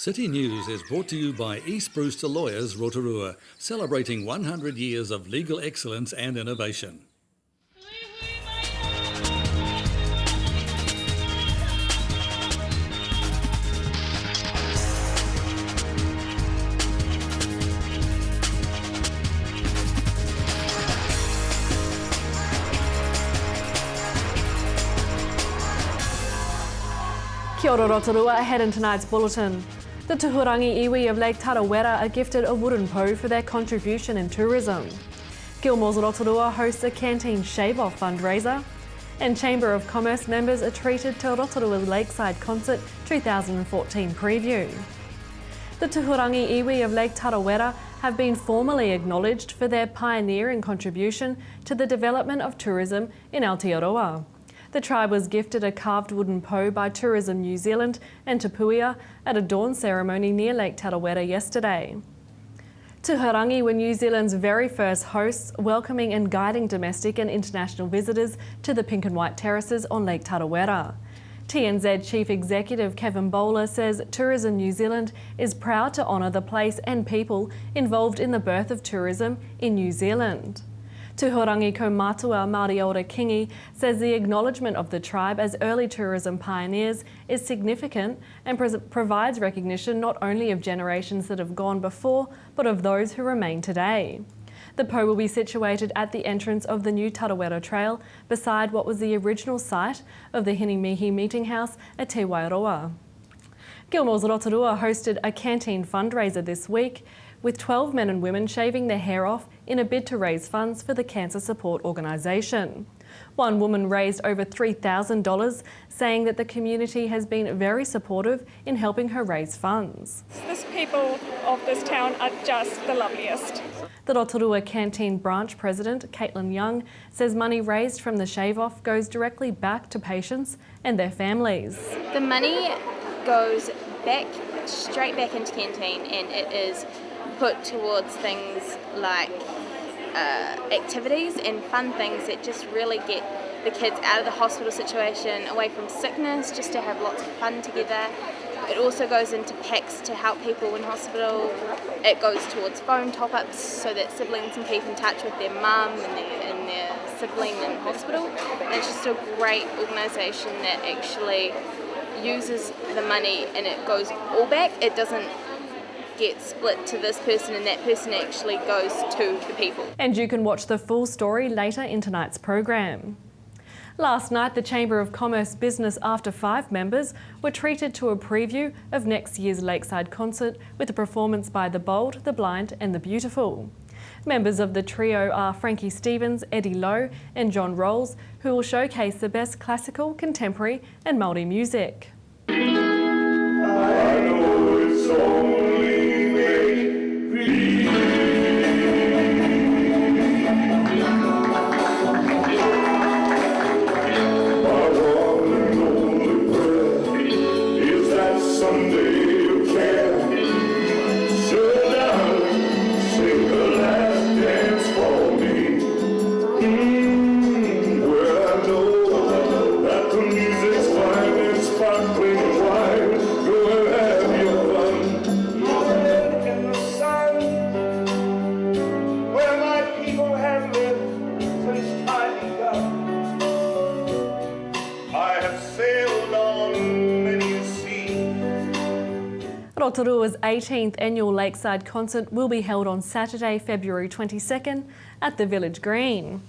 City News is brought to you by East Brewster Lawyers Rotorua, celebrating 100 years of legal excellence and innovation. Kia ora Rotorua, ahead in tonight's bulletin. The Tuhurangi iwi of Lake Tarawera are gifted a wooden po for their contribution in tourism. Gilmore's Rotorua hosts a canteen shave-off fundraiser. And Chamber of Commerce members are treated to Rotorua's Lakeside Concert 2014 preview. The Tuhurangi iwi of Lake Tarawera have been formally acknowledged for their pioneering contribution to the development of tourism in Aotearoa. The tribe was gifted a carved wooden po by Tourism New Zealand and Te Puia at a dawn ceremony near Lake Tarawera yesterday. Tuhurangi were New Zealand's very first hosts, welcoming and guiding domestic and international visitors to the pink and white terraces on Lake Tarawera. TNZ Chief Executive Kevin Bowler says Tourism New Zealand is proud to honour the place and people involved in the birth of tourism in New Zealand. Tuhurangi Kaumatua Māori Ora Kingi says the acknowledgement of the tribe as early tourism pioneers is significant and provides recognition not only of generations that have gone before, but of those who remain today. The po will be situated at the entrance of the new Tarawera Trail, beside what was the original site of the Hinimihi Meeting House at Te Wairoa. Gilmore's Rotorua hosted a canteen fundraiser this week, with 12 men and women shaving their hair off in a bid to raise funds for the Cancer Support Organisation. One woman raised over $3,000, saying that the community has been very supportive in helping her raise funds. The people of this town are just the loveliest. The Rotorua Canteen Branch President, Caitlin Young, says money raised from the shave-off goes directly back to patients and their families. The money goes straight back into Canteen, and it is put towards things like activities and fun things that just really get the kids out of the hospital situation, away from sickness, just to have lots of fun together. It also goes into packs to help people in hospital. It goes towards phone top-ups so that siblings can keep in touch with their mum and their sibling in hospital. And it's just a great organisation that actually uses the money and it goes all back. It doesn't get split to this person, and that person actually goes to the people. And you can watch the full story later in tonight's program. Last night, the Chamber of Commerce Business After 5 members were treated to a preview of next year's Lakeside Concert with a performance by the Bold, the Blind and the Beautiful. Members of the trio are Frankie Stevens, Eddie Lowe and John Rolls, who will showcase the best classical, contemporary and Māori music. I know it's only make-believe. My one and only prayer is that someday you can sit down, sing the last dance for me. Where I know that the music's fine and sparkling wine. Go and have your fun. Morning in the sun, where my people have lived since time begun. I have sailed on many a sea. Rotorua's 18th annual Lakeside Concert will be held on Saturday, February 22nd at the Village Green.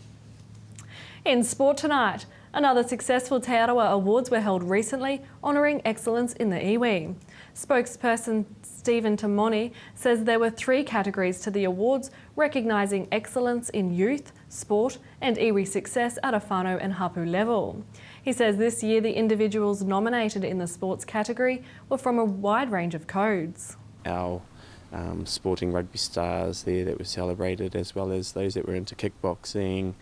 In sport tonight, another successful Te Arawa Awards were held recently, honouring excellence in the iwi. Spokesperson Stephen Tamoni says there were 3 categories to the awards, recognising excellence in youth, sport and iwi success at a whānau and hapu level. He says this year the individuals nominated in the sports category were from a wide range of codes. Our sporting rugby stars there that were celebrated, as well as those that were into kickboxing,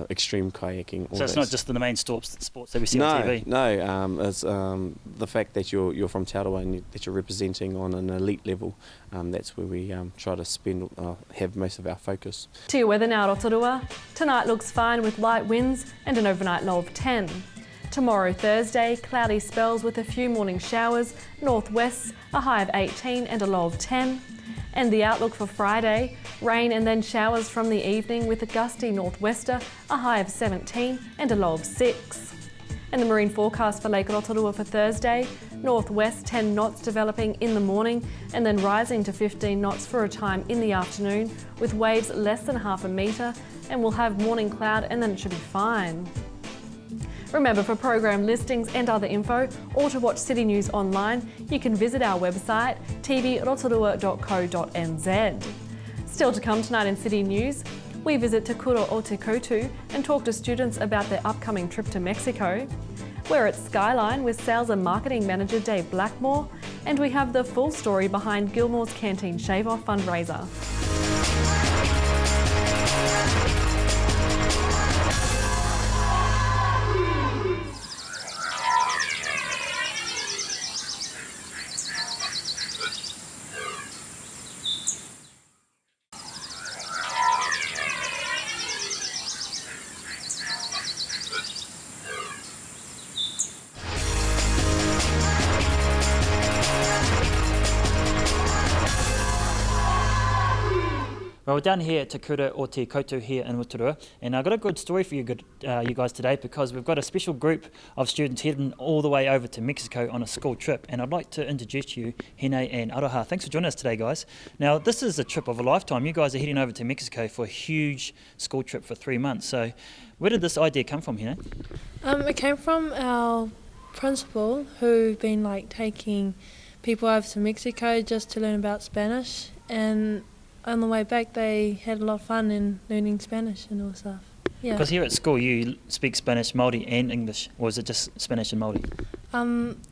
extreme kayaking. So it's not just the main sports that we see on TV? No, it's the fact that you're from Te Arawa and that you're representing on an elite level. That's where we try to have most of our focus. To your weather now, Rotorua. Tonight looks fine with light winds and an overnight low of 10. Tomorrow, Thursday, cloudy spells with a few morning showers, northwests, a high of 18 and a low of 10. And the outlook for Friday, rain and then showers from the evening with a gusty northwester, a high of 17 and a low of 6. And the marine forecast for Lake Rotorua for Thursday, northwest 10 knots developing in the morning and then rising to 15 knots for a time in the afternoon with waves less than half a metre, and we'll have morning cloud and then it should be fine. Remember, for program listings and other info, or to watch City News online, you can visit our website tvrotorua.co.nz. Still to come tonight in City News, we visit Te Kura o Te Koutou and talk to students about their upcoming trip to Mexico. We're at Skyline with Sales and Marketing Manager Dave Blackmore, and we have the full story behind Gilmore's Canteen Shave-Off fundraiser. Well, we're down here at Te Kura o Te Koutou here in Rotorua, and I've got a good story for you guys today, because we've got a special group of students heading all the way over to Mexico on a school trip, and I'd like to introduce you, Hine and Aroha. Thanks for joining us today, guys. Now, this is a trip of a lifetime. You guys are heading over to Mexico for a huge school trip for 3 months. So where did this idea come from, Hine? It came from our principal, who've been taking people over to Mexico just to learn about Spanish, and on the way back they had a lot of fun in learning Spanish and all stuff. Yeah. Because here at school you speak Spanish, Māori and English, or is it just Spanish and Māori?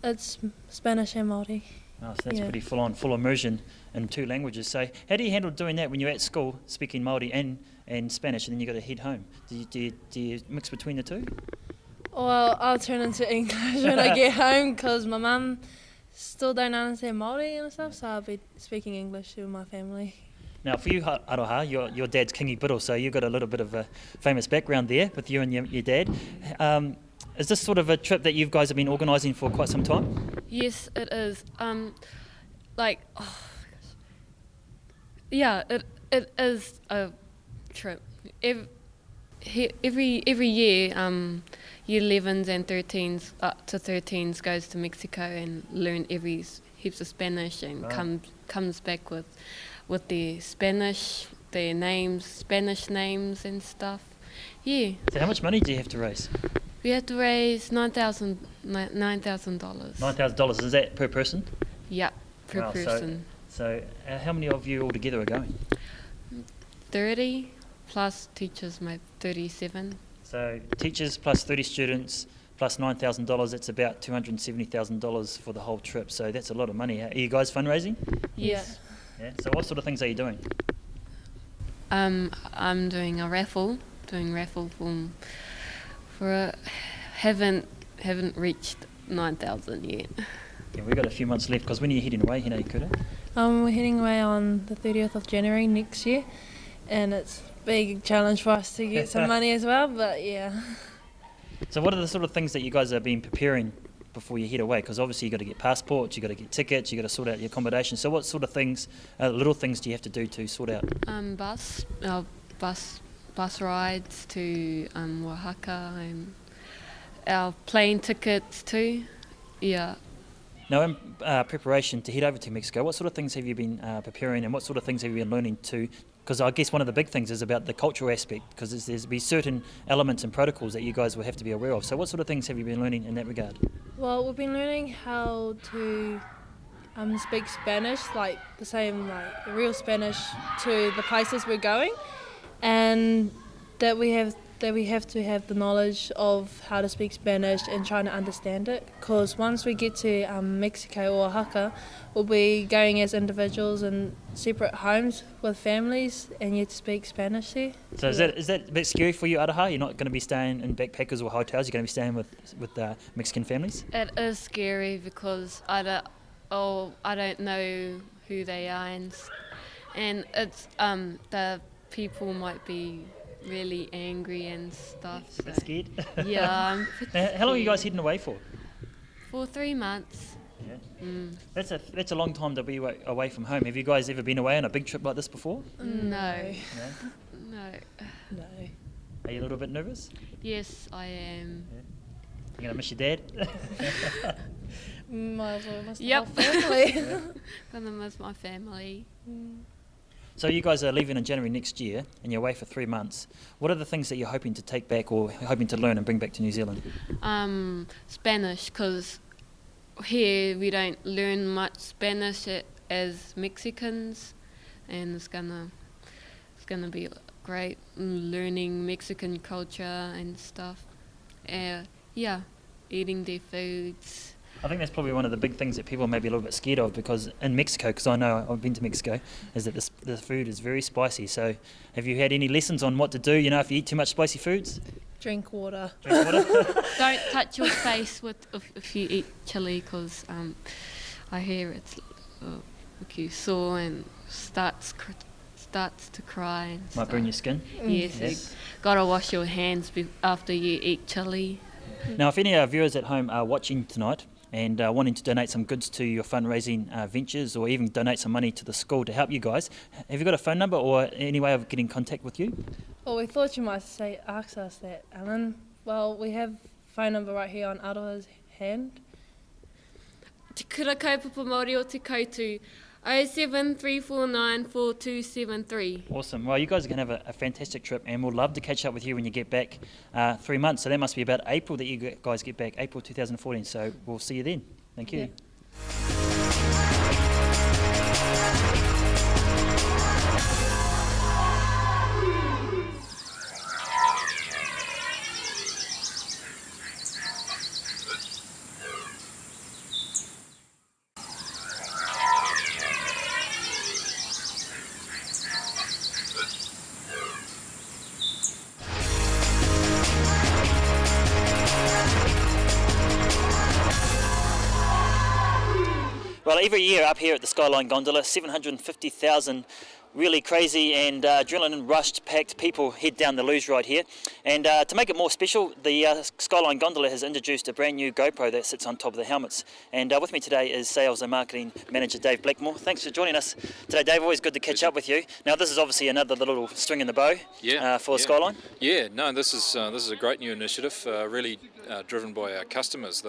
It's Spanish and Māori. Oh, so that's pretty full immersion in 2 languages. So how do you handle doing that when you're at school, speaking Māori and Spanish, and then you got to head home? Do you mix between the two? Well, I'll turn into English when I get home, because my mum still don't understand Māori and stuff, so I'll be speaking English with my family. Now, for you, Aroha, your dad's Kingi Biddle, so you've got a little bit of a famous background there with you and your dad. Is this sort of a trip that you guys have been organising for quite some time? Yes, it is. It is a trip. Every year, year 11s and 13s up to 13s goes to Mexico and learn heaps of Spanish, and comes back with their Spanish, their names, Spanish names and stuff. Yeah. So how much money do you have to raise? We have to raise $9,000. $9,000, is that per person? Yeah, per person. So how many of you altogether are going? 30 plus teachers, maybe 37. So teachers plus 30 students plus $9,000, that's about $270,000 for the whole trip. So that's a lot of money. Are you guys fundraising? Yes. Yeah. So what sort of things are you doing? I'm doing a raffle. Haven't reached 9,000 yet. Yeah, we've got a few months left, because when are you heading away, Hine Kura? We're heading away on the 30th of January next year, and it's a big challenge for us to get some money as well, but yeah. So what are the sort of things that you guys have been preparing before you head away? Because obviously you've got to get passports, you've got to get tickets, you've got to sort out your accommodation. So what sort of things, little things do you have to do to sort out? Bus rides to Oaxaca, and our plane tickets too. Yeah. Now, in preparation to head over to Mexico, what sort of things have you been preparing, and what sort of things have you been learning to? Because I guess one of the big things is about the cultural aspect, because there's be certain elements and protocols that you guys will have to be aware of. So what sort of things have you been learning in that regard? Well, we've been learning how to speak Spanish, the same, the real Spanish, to the places we're going, and that we have to have the knowledge of how to speak Spanish and trying to understand it, because once we get to Mexico or Oaxaca, we'll be going as individuals in separate homes with families, and you have to speak Spanish there. So is that a bit scary for you, Aroha? You're not going to be staying in backpackers or hotels, you're going to be staying with Mexican families? It is scary, because I don't know who they are, and it's the people might be really angry and stuff. A bit So. scared? Yeah. How long are you guys heading away for? For 3 months. Yeah. That's a long time to be away from home. Have you guys ever been away on a big trip like this before? No. No? No. No. Are you a little bit nervous? Yes, I am. You're going to miss your dad? Might as well miss the Yep. whole family. Gonna miss my family. So you guys are leaving in January next year and you're away for 3 months. What are the things that you're hoping to take back or hoping to learn and bring back to New Zealand? Spanish, because here we don't learn much Spanish as Mexicans, and it's gonna be great learning Mexican culture and stuff. Yeah, eating their foods. I think that's probably one of the big things that people may be a little bit scared of, because in Mexico, because I know I've been to Mexico, is that the food is very spicy. So have you had any lessons on what to do, you know, if you eat too much spicy foods? Drink water. Drink water? Don't touch your face if you eat chili, because I hear it's make you sore and starts to cry. And Might stuff. burn your skin? Yes, you gotta wash your hands after you eat chili. Now, if any of our viewers at home are watching tonight and wanting to donate some goods to your fundraising ventures, or even donate some money to the school to help you guys, have you got a phone number or any way of getting in contact with you? Well, we thought you might ask us that, Alan. Well, we have phone number right here on Aroa's hand. Te kura kaupapa Māori o te koutou 073494273. Awesome. Well, you guys are going to have a fantastic trip, and we'll love to catch up with you when you get back 3 months. So that must be about April that you guys get back, April 2014. So we'll see you then. Thank you. Yeah. Well, every year up here at the Skyline Gondola, 750,000 really crazy and adrenaline-rushed, packed people head down the luge ride here. And to make it more special, the Skyline Gondola has introduced a brand new GoPro that sits on top of the helmets. And with me today is Sales and Marketing Manager Dave Blackmore. Thanks for joining us today, Dave. Always good to catch up with you. Now, this is obviously another little string in the bow for Skyline. Yeah, no, this is a great new initiative, really driven by our customers.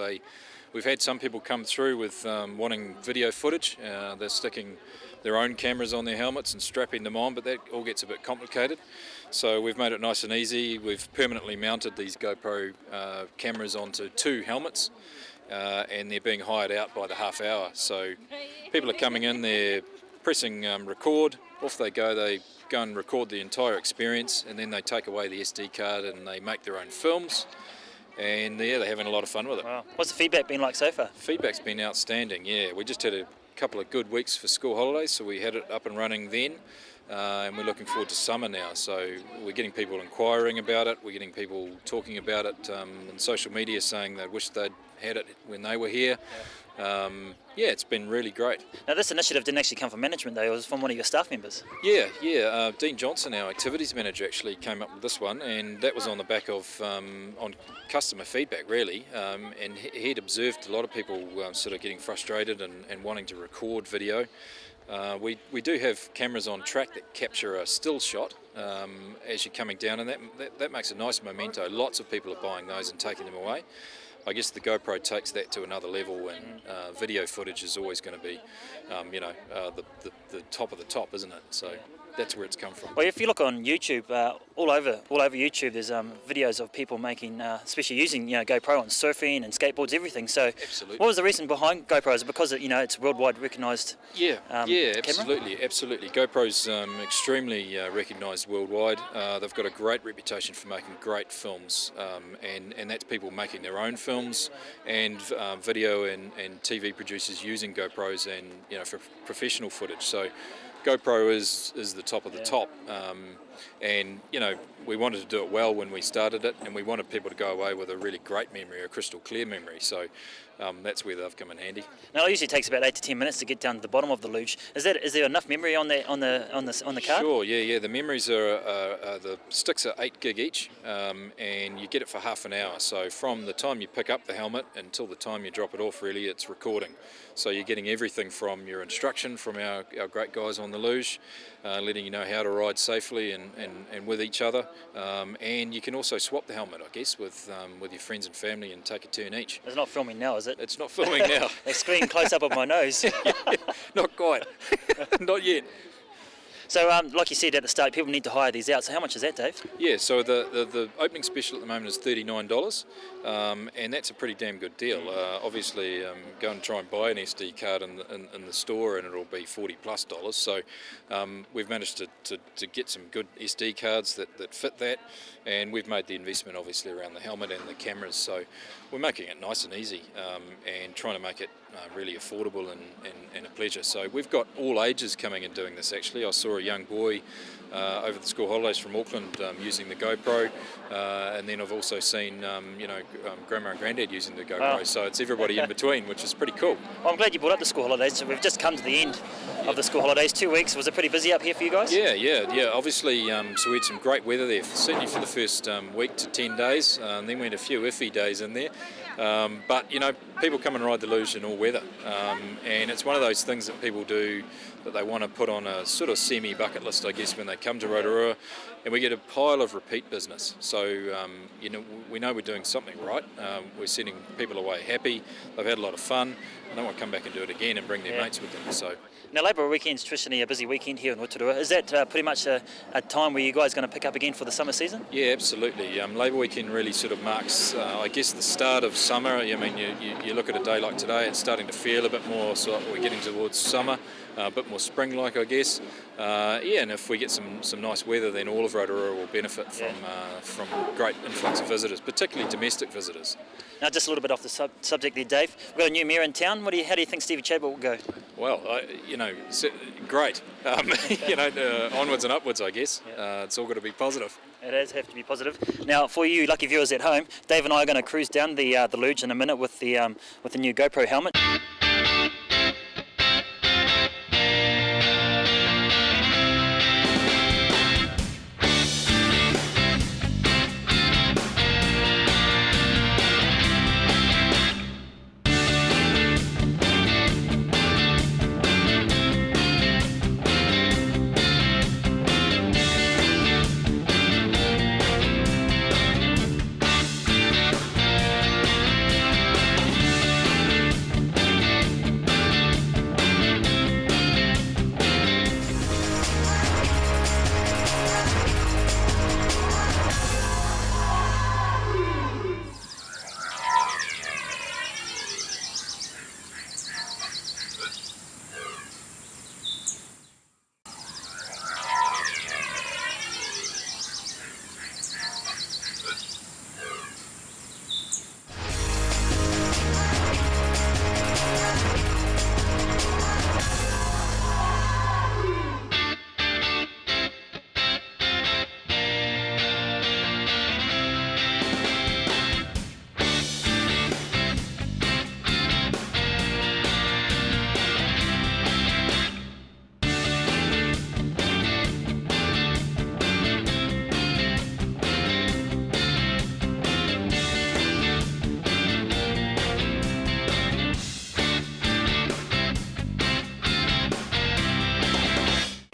We've had some people come through with wanting video footage. They're sticking their own cameras on their helmets and strapping them on, but that all gets a bit complicated. So we've made it nice and easy. We've permanently mounted these GoPro cameras onto 2 helmets, and they're being hired out by the half hour. So people are coming in, they're pressing record, off they go and record the entire experience, and then they take away the SD card and they make their own films. And they're having a lot of fun with it. Wow. What's the feedback been like so far? Feedback's been outstanding, yeah. We just had a couple of good weeks for school holidays, so we had it up and running then, and we're looking forward to summer now. So we're getting people inquiring about it, we're getting people talking about it on social media, saying they wish they'd had it when they were here. Yeah, it's been really great. Now, this initiative didn't actually come from management, though. It was from one of your staff members. Yeah. Dean Johnson, our activities manager, actually came up with this one, and that was on the back of on customer feedback, really. And he'd observed a lot of people sort of getting frustrated and wanting to record video. We do have cameras on track that capture a still shot as you're coming down, and that makes a nice memento. Lots of people are buying those and taking them away. I guess the GoPro takes that to another level, and video footage is always going to be, the top of the top, isn't it? So that's where it's come from. Well, if you look on YouTube, all over YouTube, there's videos of people making, especially using GoPro on surfing and skateboards, everything. So, absolutely. What was the reason behind GoPro? Is it because it's worldwide recognised? Yeah, camera? absolutely. GoPro's extremely recognised worldwide. They've got a great reputation for making great films, and that's people making their own films, and video and TV producers using GoPros and for professional footage. So GoPro is the top of the top. And, you know, we wanted to do it well when we started it, and we wanted people to go away with a really great memory, a crystal clear memory. So that's where they've come in handy. Now, it usually takes about 8 to 10 minutes to get down to the bottom of the luge. Is there enough memory on the card? Sure, yeah. The memories are the sticks are 8 gig each, and you get it for half an hour. So from the time you pick up the helmet until the time you drop it off, really, it's recording. So you're getting everything from your instruction from our great guys on the luge, letting you know how to ride safely and with each other. And you can also swap the helmet, I guess, with your friends and family and take a turn each. It's not filming now, is it? It's not filming now. They're screening close up of my nose. Not quite. Not yet. So, like you said at the start, people need to hire these out. So how much is that, Dave? Yeah, so the opening special at the moment is $39, and that's a pretty damn good deal. Obviously, go and try and buy an SD card in the store and it'll be $40+. So we've managed to get some good SD cards that fit that, and we've made the investment obviously around the helmet and the cameras. So we're making it nice and easy and trying to make it really affordable and a pleasure. So we've got all ages coming and doing this actually. I saw a young boy over the school holidays from Auckland using the GoPro, and then I've also seen grandma and granddad using the GoPro. Wow. So it's everybody in between, which is pretty cool. Well, I'm glad you brought up the school holidays. So we've just come to the end of the school holidays. 2 weeks. Was it pretty busy up here for you guys? Yeah. Obviously, so we had some great weather there, certainly for the first week to 10 days, and then we had a few iffy days in there. But, you know, people come and ride the luge in all weather, and it's one of those things that people do that they want to put on a sort of semi-bucket list, I guess, when they come to Rotorua, and we get a pile of repeat business. So, we know we're doing something right. We're sending people away happy, they've had a lot of fun, and they want to come back and do it again and bring their mates with them. So. Now, Labour Weekend's traditionally a busy weekend here in Rotorua. Is that pretty much a time where you guys are going to pick up again for the summer season? Yeah, absolutely. Labour Weekend really sort of marks, I guess, the start of summer. I mean, you look at a day like today, it's starting to feel a bit more, so we're getting towards summer, a bit more spring-like, I guess. And if we get some nice weather, then all of Rotorua will benefit from great influx of visitors, particularly domestic visitors. Now, just a little bit off the subject there, Dave. We've got a new mayor in town. How do you think Stevie Chadwell will go? Well, great. Onwards and upwards, I guess. It's all got to be positive. It does have to be positive. Now, for you lucky viewers at home, Dave and I are going to cruise down the luge in a minute with the new GoPro helmet.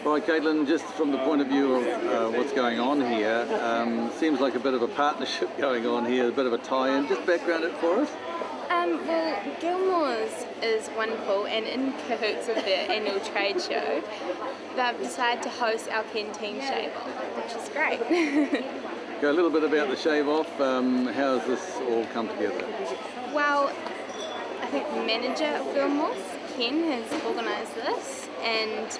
Right, Caitlin, just from the point of view of what's going on here, seems like a bit of a partnership going on here, a bit of a tie-in. Just background it for us. Well, Gilmore's is wonderful, and in cahoots with their annual trade show, they've decided to host our canteen shave-off, which is great. Go a little bit about the shave-off. How has this all come together? Well, I think the manager of Gilmore's, Ken, has organised this, and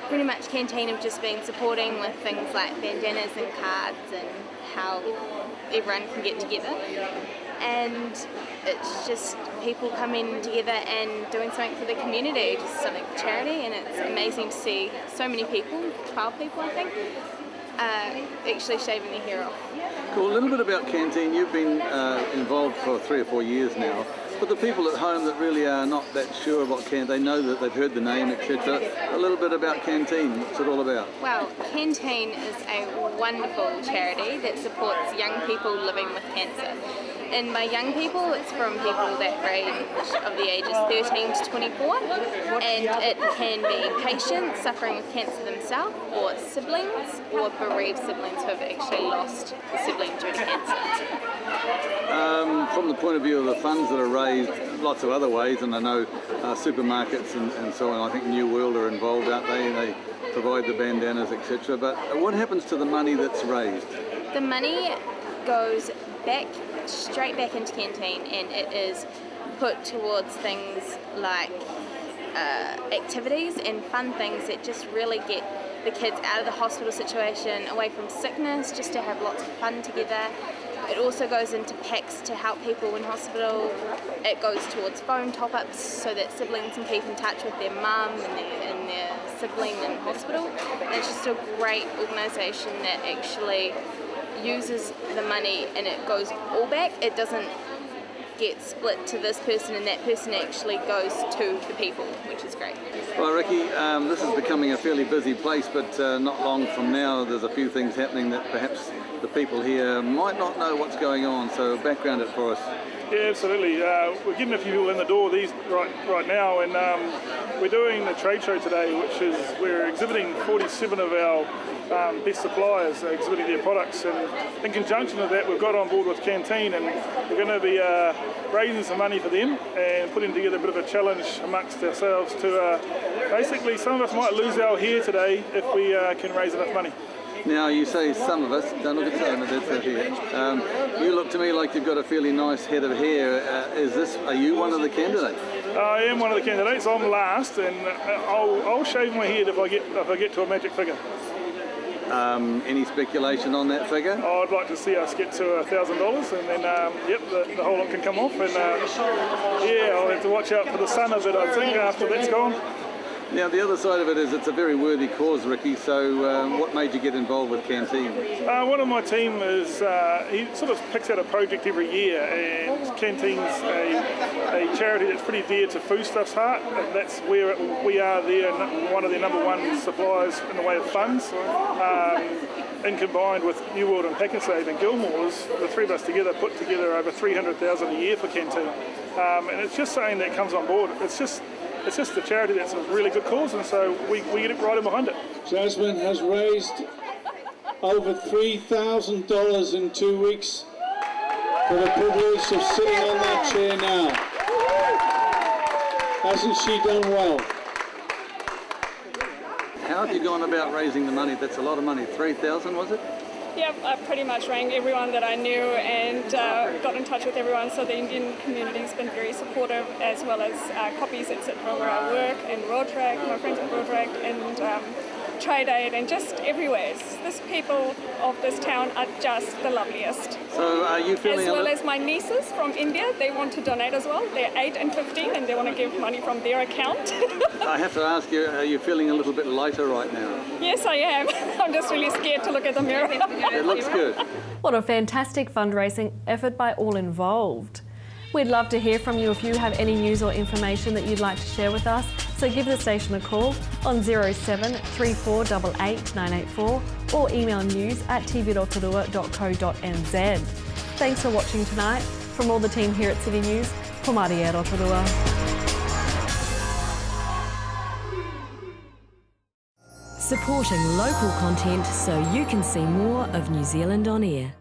pretty much Canteen have just been supporting with things like bandanas and cards and how everyone can get together. And it's just people coming together and doing something for the community, just something for charity, and it's amazing to see so many people, 12 people I think, actually shaving their hair off. Cool. A little bit about Canteen. You've been involved for 3 or 4 years now. For the people at home that really are not that sure about Canteen, they know that they've heard the name, etc. A little bit about Canteen. What's it all about? Well, Canteen is a wonderful charity that supports young people living with cancer. And by young people, it's from people that range of the ages 13 to 24, and it can be patients suffering with cancer themselves, or siblings, or bereaved siblings who have actually lost a sibling due to cancer. From the point of view of the funds that are raised, lots of other ways, and I know supermarkets and so on, I think New World are involved, aren't they? They provide the bandanas, etc. But what happens to the money that's raised? The money goes straight back into Canteen, and it is put towards things like activities and fun things that just really get the kids out of the hospital situation, away from sickness, just to have lots of fun together. It also goes into packs to help people in hospital. It goes towards phone top-ups so that siblings can keep in touch with their mum and their sibling in hospital. And it's just a great organisation that actually uses the money and it goes all back. It doesn't get split to this person, and that person actually goes to the people, which is great. Well, Ricky, this is becoming a fairly busy place, but not long from now there's a few things happening that perhaps the people here might not know what's going on, so background it for us. Yeah, absolutely. We're getting a few people in the door right now, and we're doing the trade show today, which is we're exhibiting 47 of our best suppliers exhibiting their products, and in conjunction with that we've got on board with Canteen, and we're going to be raising some money for them and putting together a bit of a challenge amongst ourselves to basically, some of us might lose our hair today if we can raise enough money. Now, you say some of us, don't look at some of that's here. You look to me like you've got a fairly nice head of hair. Are you one of the candidates? I am one of the candidates. I'm last, and I'll shave my head if I get to a magic figure. Any speculation on that figure? I'd like to see us get to $1,000, and then the whole lot can come off, and I'll have to watch out for the sun a bit, I think, after that's gone. Now, the other side of it is it's a very worthy cause, Ricky, so what made you get involved with Canteen? One of my team is, he sort of picks out a project every year, and Canteen's a charity that's pretty dear to Foodstuff's heart, and that's where we are there, one of their #1 suppliers in the way of funds. And combined with New World and Pak'nSave and Gilmore's, the three of us together put together over $300,000 a year for Canteen. And it's just saying that comes on board. It's just a charity that's a really good cause, and so we get it right in behind it. Jasmine has raised over $3,000 in 2 weeks for the privilege of sitting on that chair now. Hasn't she done well? How have you gone about raising the money? That's a lot of money. 3,000 was it? Yeah, I pretty much rang everyone that I knew and got in touch with everyone. So the Indian community's been very supportive, as well as copies, etc., where I work, and Rotorua, my friends at Rotorua, and Trade Aid, and just everywhere. These people of this town are just the loveliest. So are you feeling... As well as my nieces from India, they want to donate as well. They're 8 and 15, and they want to give money from their account. I have to ask you, are you feeling a little bit lighter right now? Yes, I am. I'm just really scared to look at the mirror. It looks good. What a fantastic fundraising effort by all involved. We'd love to hear from you if you have any news or information that you'd like to share with us, so give the station a call on 07 3488 984 or email news@tvrotorua.co.nz. Thanks for watching tonight. From all the team here at City News, ko Māori e Rotorua. Supporting local content so you can see more of New Zealand on air.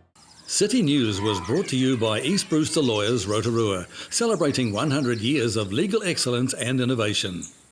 City News was brought to you by East Brewster Lawyers Rotorua, celebrating 100 years of legal excellence and innovation.